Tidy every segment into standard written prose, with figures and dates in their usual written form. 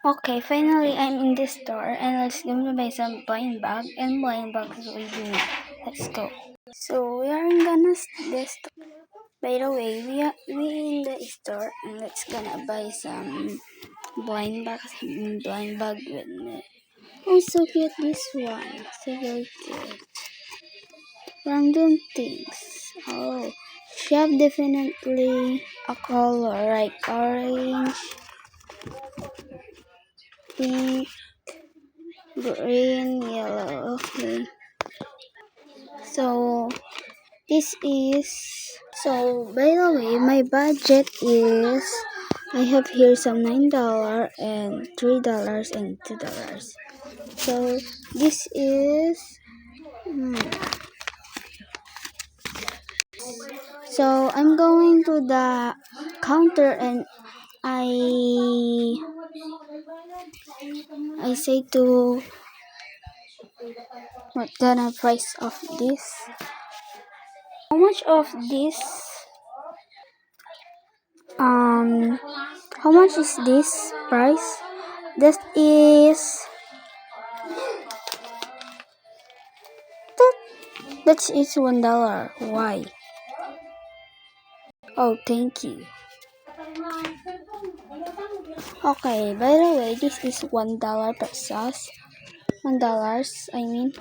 Okay, finally I'm in the store and let's go to buy some blind bag and blind bag is what we do. Let's go. So we are gonna this. By the way, we in the store and let's gonna buy some blind bags. Blind bag with me. Oh, so cute this one. So very cute. Random things. Oh, she have definitely a color like orange, pink, green, yellow. Okay. So this is by the way, my budget is I have here some $9 and $3 and $2. So this is so I'm going to the counter and I say to what gonna price of this. How much of this? How much is this price? That is $1. Why? Oh, thank you. Okay, by the way, this is $1 pesos. $1, I mean.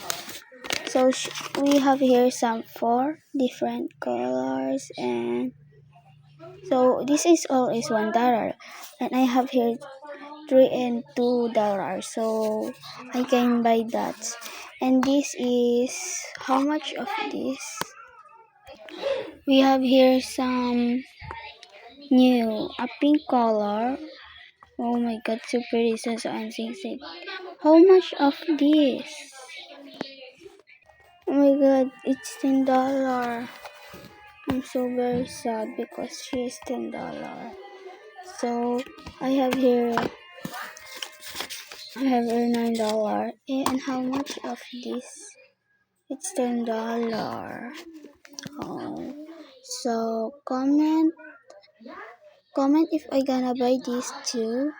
So we have here some 4 different colors, and so this is all is $1, and I have here $3 and $2, so I can buy that. And this is how much of this? We have here some new a pink color. Oh my god, so pretty. So I'm thinking, how much of this? Oh my god, it's $10. I'm so very sad because she is $10. So I have here $9. And how much of this? It's $10. Oh, so comment if I gonna buy these two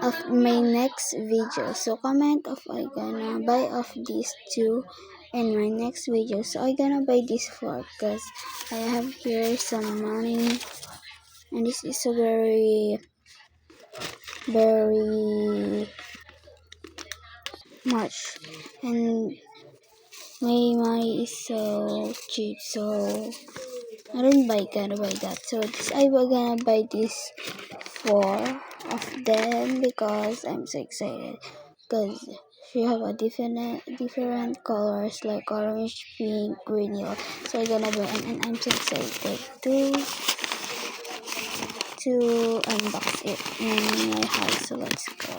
of my next video. So comment if I gonna buy of these two in my next video. So I gonna buy this for because I have here some money, and this is a very much, and my money is so cheap, so I don't gonna buy that. So I will gonna buy this 4 of them because I'm so excited because she have a different colors like orange, pink, green, yellow. So I'm gonna buy and I'm so excited to unbox it in my house. So let's go.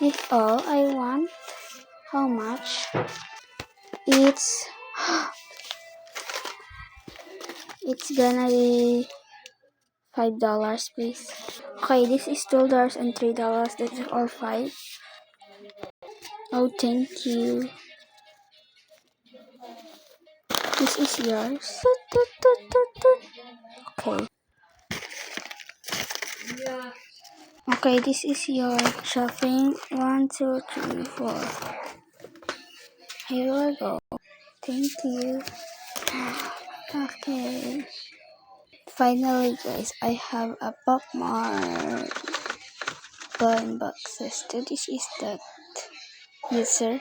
This all I want. How much? It's gonna be $5, please. Okay, this is $2 and $3. That's all 5. Oh, thank you. This is yours. Okay. Okay, this is your shopping. 1, 2, 3, 4. Here we go. Thank you. Okay. Finally, guys, I have a bookmark. Blind boxes. So this is the user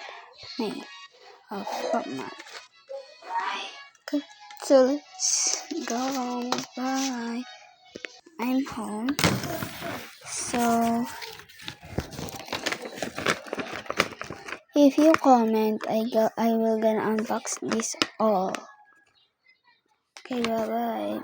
name of bookmark. So let's go. Bye. I'm home. So if you comment, I will gonna unbox this all. Okay, bye bye.